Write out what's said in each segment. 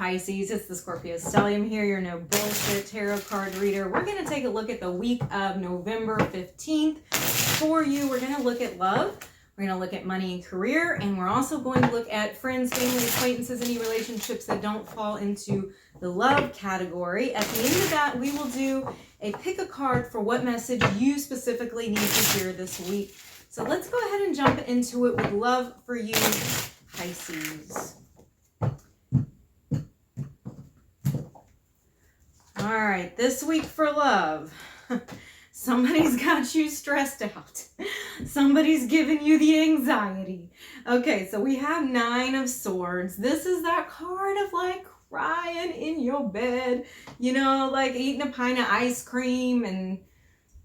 Pisces? It's the Scorpio Stellium here, your no bullshit tarot card reader. We're going to take a look at the week of November 15th for you. We're going to look at love. We're going to look at money and career, and we're also going to look at friends, family, acquaintances, any relationships that don't fall into the love category. At the end of that, we will do a pick a card for what message you specifically need to hear this week. So let's go ahead and jump into it with love for you, Pisces. All right, this week for love. Somebody's got you stressed out. Somebody's giving you the anxiety. Okay, so we have 9 of Swords. This is that card of like crying in your bed, you know, like eating a pint of ice cream and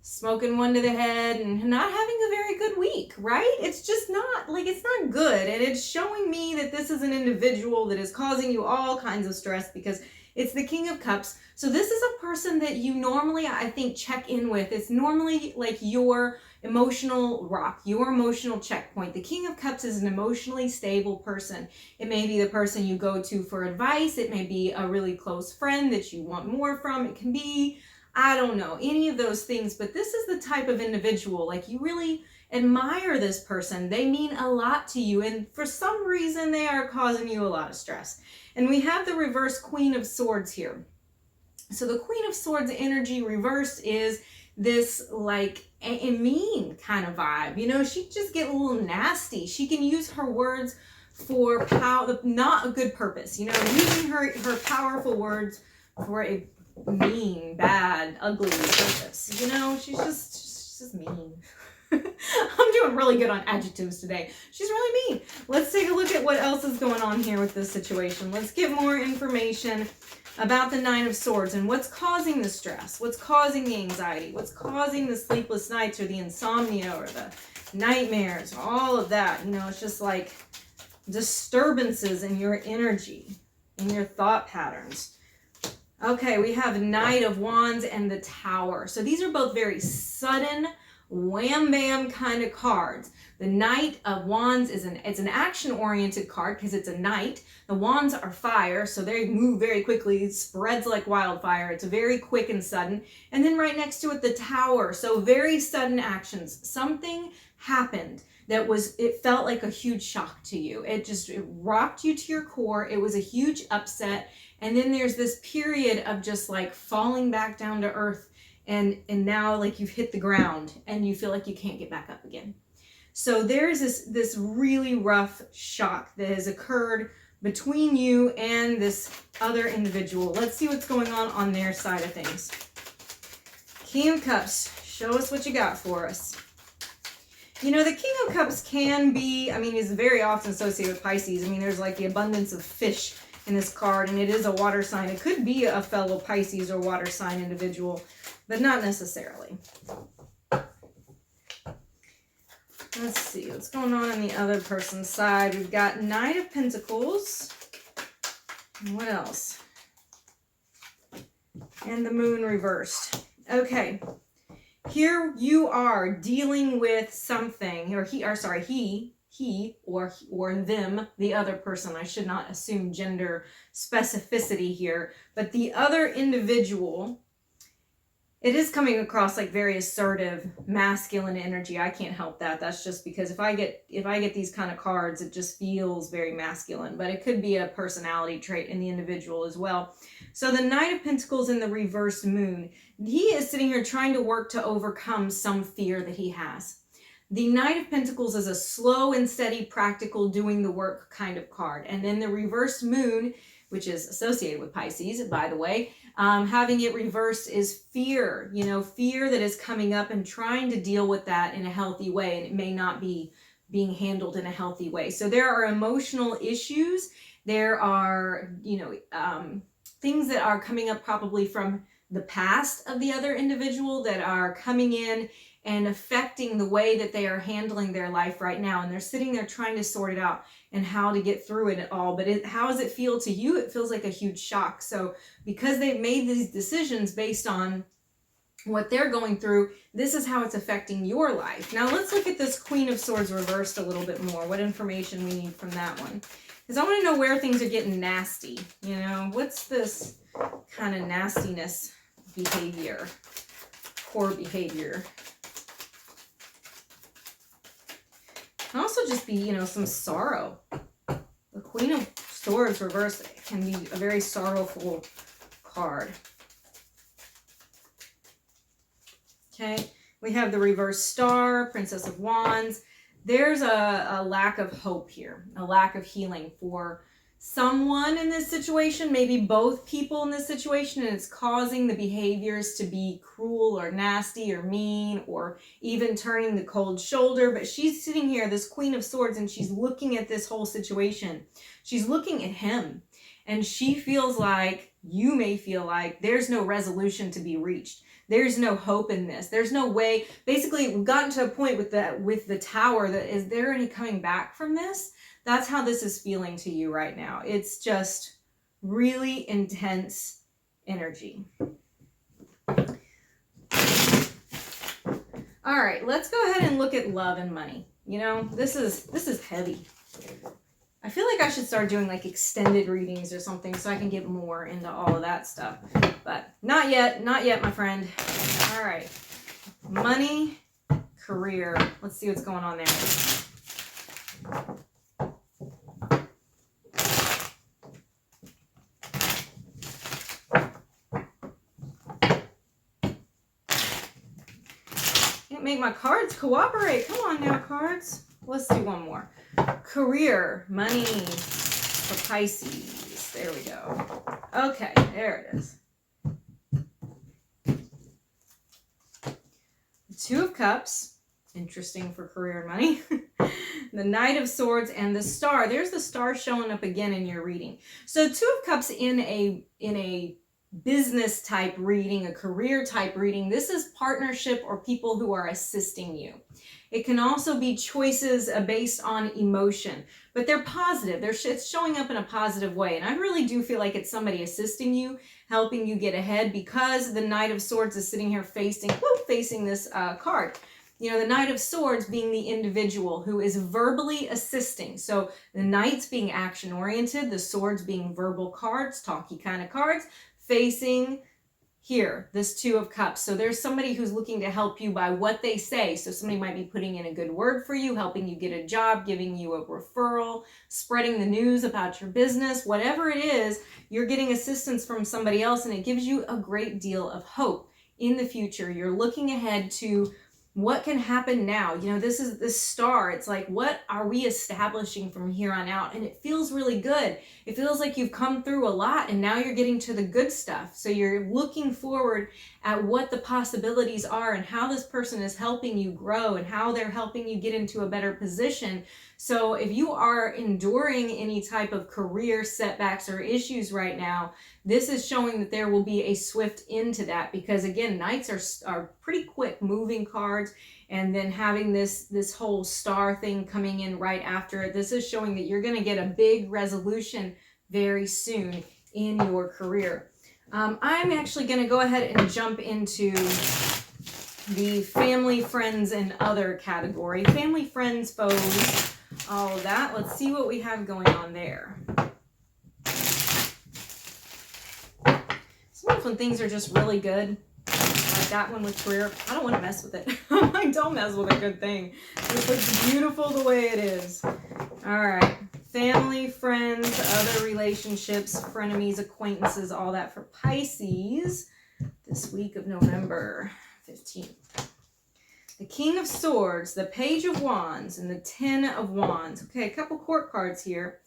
smoking one to the head and not having a very good week, right? It's just not, like, it's not good. And it's showing me that this is an individual that is causing you all kinds of stress because it's the King of Cups. So this is a person that you normally, I think, check in with. It's normally like your emotional rock, your emotional checkpoint. The King of Cups is an emotionally stable person. It may be the person you go to for advice. It may be a really close friend that you want more from. It can be, I don't know, any of those things. But this is the type of individual, like you really admire this person. They mean a lot to you. And for some reason, they are causing you a lot of stress. And we have the reverse Queen of Swords here. So the Queen of Swords energy reversed is this like a mean kind of vibe. You know, she just get a little nasty. She can use her words for power, not a good purpose. You know, using her powerful words for a mean, bad, ugly purpose. You know, she's just mean. I'm doing really good on adjectives today. She's really mean. Let's take a look at what else is going on here with this situation. Let's get more information about the 9 of Swords and what's causing the stress, what's causing the anxiety, what's causing the sleepless nights or the insomnia or the nightmares, all of that. You know, it's just like disturbances in your energy, in your thought patterns. Okay, we have Knight of Wands and the Tower. So these are both very sudden, wham bam kind of cards. The Knight of Wands is it's an action oriented card because it's a knight. The wands are fire, so they move very quickly. It spreads like wildfire. It's very quick and sudden. And then right next to it, the Tower. So very sudden actions. Something happened that it felt like a huge shock to you. It rocked you to your core. It was a huge upset. And then there's this period of just like falling back down to earth. And now like you've hit the ground and you feel like you can't get back up again. So there's this really rough shock that has occurred between you and this other individual. Let's see what's going on their side of things. King of Cups, show us what you got for us. You know, the King of Cups can be, I mean, he's very often associated with Pisces. I mean, there's like the abundance of fish in this card, and it is a water sign. It could be a fellow Pisces or water sign individual, but not necessarily. Let's see what's going on the other person's side. We've got Knight of Pentacles. What else? And the Moon reversed. Okay. Here you are dealing with something, or he or them, the other person. I should not assume gender specificity here, but the other individual, it is coming across like very assertive, masculine energy. I can't help that. That's just because if I get these kind of cards, it just feels very masculine, but it could be a personality trait in the individual as well. So the Knight of Pentacles in the reverse Moon, he is sitting here trying to work to overcome some fear that he has. The Knight of Pentacles is a slow and steady, practical, doing the work kind of card. And then the reverse Moon, which is associated with Pisces, by the way, having it reversed is fear, you know, fear that is coming up and trying to deal with that in a healthy way. And it may not be being handled in a healthy way. So there are emotional issues. There are, you know, things that are coming up probably from the past of the other individual that are coming in and affecting the way that they are handling their life right now. And they're sitting there trying to sort it out and how to get through it all. But how does it feel to you? It feels like a huge shock. So because they've made these decisions based on what they're going through, this is how it's affecting your life. Now let's look at this Queen of Swords reversed a little bit more. What information we need from that one. Because I want to know where things are getting nasty. You know, what's this kind of nastiness behavior, poor behavior? Can also just be, you know, some sorrow. The Queen of Swords reversed can be a very sorrowful card. Okay, we have the reverse star, Princess of Wands. There's a lack of hope here, a lack of healing for someone in this situation, maybe both people in this situation, and it's causing the behaviors to be cruel or nasty or mean or even turning the cold shoulder. But she's sitting here, this Queen of Swords, and she's looking at this whole situation. She's looking at him, and she feels like, you may feel like, there's no resolution to be reached. There's no hope in this. There's no way. Basically, we've gotten to a point with the tower that, is there any coming back from this? That's how this is feeling to you right now. It's just really intense energy. All right, let's go ahead and look at love and money. You know, this is heavy. I feel like I should start doing like extended readings or something so I can get more into all of that stuff. But not yet, my friend. All right. Money, career. Let's see what's going on there. Can't make my cards cooperate. Come on now, cards. Let's do one more. Career, money for Pisces. There we go. Okay, there it is. The Two of Cups. Interesting for career and money. The Knight of Swords and the Star. There's the Star showing up again in your reading. So Two of Cups in a business type reading, a career type reading. This is partnership or people who are assisting you. It can also be choices based on emotion, but they're positive. It's showing up in a positive way. And I really do feel like it's somebody assisting you, helping you get ahead, because the Knight of Swords is sitting here facing this card. You know, the Knight of Swords being the individual who is verbally assisting. So the Knights being action oriented, the Swords being verbal cards, talky kind of cards, facing here, this Two of Cups. So there's somebody who's looking to help you by what they say. So somebody might be putting in a good word for you, helping you get a job, giving you a referral, spreading the news about your business, whatever it is, you're getting assistance from somebody else, and it gives you a great deal of hope in the future. You're looking ahead to what can happen now. You know, this is the Star. It's like, what are we establishing from here on out? And it feels really good. It feels like you've come through a lot and now you're getting to the good stuff. So you're looking forward at what the possibilities are and how this person is helping you grow and how they're helping you get into a better position. So if you are enduring any type of career setbacks or issues right now, this is showing that there will be a swift end to that, because again, Knights are pretty quick moving cards, and then having this whole Star thing coming in right after it. This is showing that you're going to get a big resolution very soon in your career. I'm actually going to go ahead and jump into the family, friends, and other category. Family, friends, foes, all of that. Let's see what we have going on there. Sometimes when things are just really good, like that one with career, I don't want to mess with it. I'm like, don't mess with a good thing. It looks beautiful the way it is. All right. Family, friends, other relationships, frenemies, acquaintances, all that for Pisces this week of November 15th. The King of Swords, the Page of Wands, and the Ten of Wands. Okay, a couple court cards here.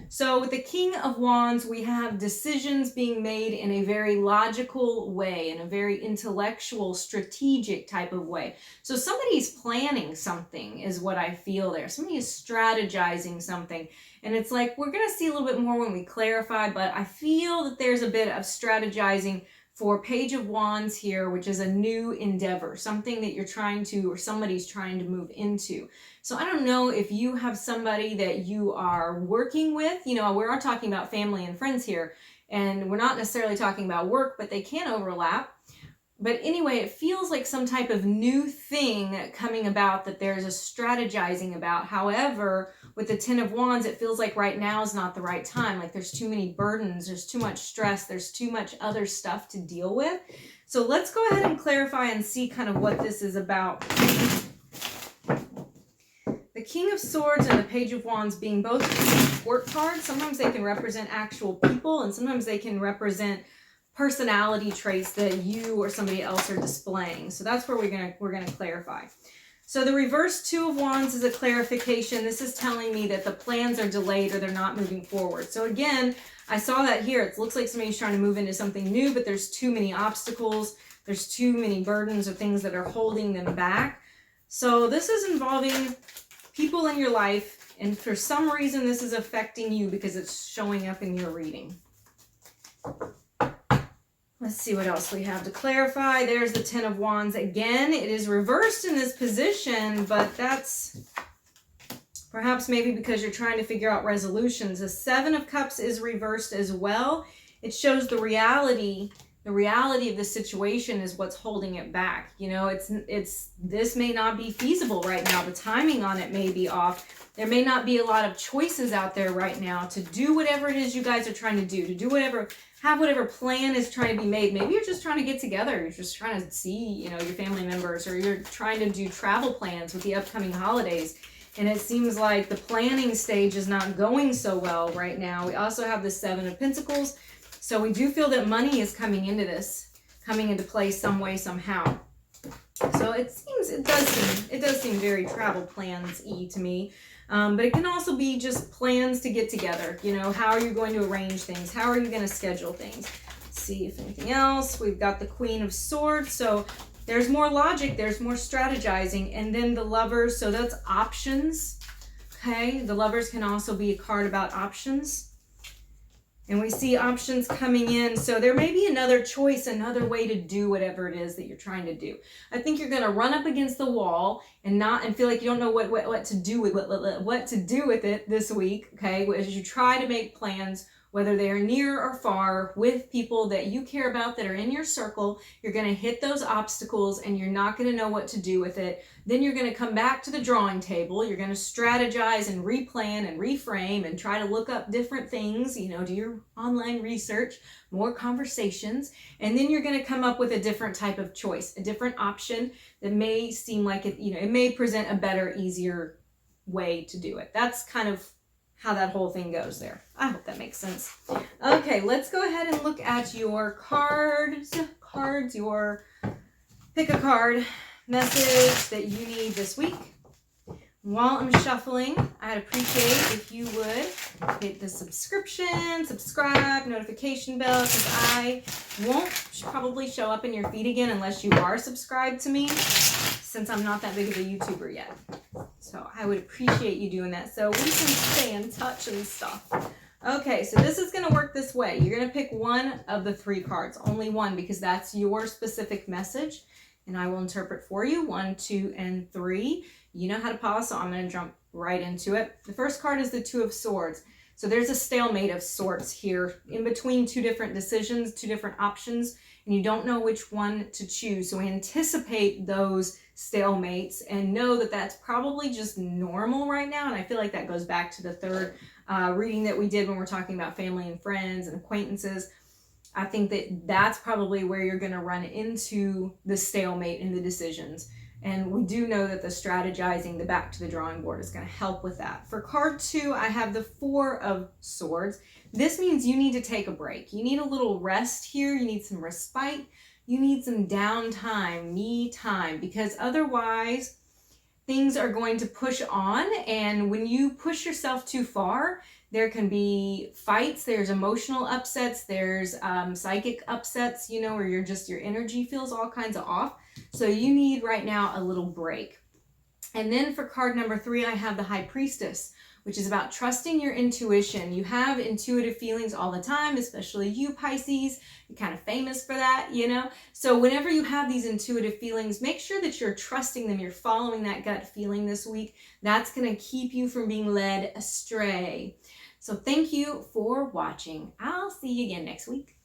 So with the King of Wands, we have decisions being made in a very logical way, in a very intellectual, strategic type of way. So somebody's planning something is what I feel there. Somebody is strategizing something. And it's like, we're going to see a little bit more when we clarify, but I feel that there's a bit of strategizing for Page of Wands here, which is a new endeavor, something that you're trying to, or somebody's trying to move into. So I don't know if you have somebody that you are working with. You know, we're talking about family and friends here, and we're not necessarily talking about work, but they can overlap. But anyway, it feels like some type of new thing coming about that there's a strategizing about. However, with the Ten of Wands, it feels like right now is not the right time. Like there's too many burdens, there's too much stress, there's too much other stuff to deal with. So let's go ahead and clarify and see kind of what this is about. The King of Swords and the Page of Wands being both support cards. Sometimes they can represent actual people, and sometimes they can represent personality traits that you or somebody else are displaying. So that's where we're gonna clarify. So the reverse Two of Wands is a clarification. This is telling me that the plans are delayed or they're not moving forward. So again, I saw that here. It looks like somebody's trying to move into something new, but there's too many obstacles. There's too many burdens or things that are holding them back. So this is involving people in your life, and for some reason this is affecting you because it's showing up in your reading. Let's see what else we have to clarify. There's the Ten of Wands again. It is reversed in this position, but that's perhaps maybe because you're trying to figure out resolutions. The Seven of Cups is reversed as well. It shows the reality of the situation is what's holding it back. You know, this may not be feasible right now. The timing on it may be off. There may not be a lot of choices out there right now to do whatever it is you guys are trying to do whatever, have whatever plan is trying to be made. Maybe you're just trying to get together. You're just trying to see, you know, your family members, or you're trying to do travel plans with the upcoming holidays. And it seems like the planning stage is not going so well right now. We also have the Seven of Pentacles. So we do feel that money is coming into play some way, somehow. So it does seem very travel plans-y to me. But it can also be just plans to get together. You know, how are you going to arrange things? How are you going to schedule things? Let's see if anything else. We've got the Queen of Swords. So there's more logic, there's more strategizing. And then the Lovers, so that's options. Okay, the Lovers can also be a card about options. And we see options coming in. So there may be another choice, another way to do whatever it is that you're trying to do. I think you're going to run up against the wall and feel like you don't know what to do with it this week. Okay, as you try to make plans, whether they are near or far, with people that you care about that are in your circle. You're going to hit those obstacles and you're not going to know what to do with it. Then you're going to come back to the drawing table. You're going to strategize and replan and reframe and try to look up different things, you know, do your online research, more conversations, and then you're going to come up with a different type of choice, a different option that may seem like it, you know, it may present a better, easier way to do it. That's kind of how that whole thing goes there. I hope that makes sense. Okay, let's go ahead and look at your cards, pick a card message that you need this week. While I'm shuffling, I'd appreciate if you would hit the subscribe, notification bell, because I won't probably show up in your feed again unless you are subscribed to me, since I'm not that big of a YouTuber yet. So I would appreciate you doing that so we can stay in touch and stuff. Okay, so this is going to work this way. You're going to pick one of the three cards, only one, because that's your specific message, and I will interpret for you. 1, 2, and 3. You know how to pause, so I'm going to jump right into it. The first card is the Two of Swords. So there's a stalemate of sorts here in between two different decisions, two different options, and you don't know which one to choose. So anticipate those stalemates and know that that's probably just normal right now. And I feel like that goes back to the third reading that we did when we're talking about family and friends and acquaintances. I think that that's probably where you're going to run into the stalemate in the decisions. And we do know that the strategizing, the back to the drawing board, is going to help with that. For card 2, I have the Four of Swords. This means you need to take a break. You need a little rest here. You need some respite. You need some downtime, me time, because otherwise things are going to push on. And when you push yourself too far, there can be fights, there's emotional upsets, there's psychic upsets, you know, where your energy feels all kinds of off. So you need right now a little break. And then for card number 3, I have the High Priestess, which is about trusting your intuition. You have intuitive feelings all the time, especially you, Pisces. You're kind of famous for that, you know? So whenever you have these intuitive feelings, make sure that you're trusting them. You're following that gut feeling this week. That's going to keep you from being led astray. So thank you for watching. I'll see you again next week.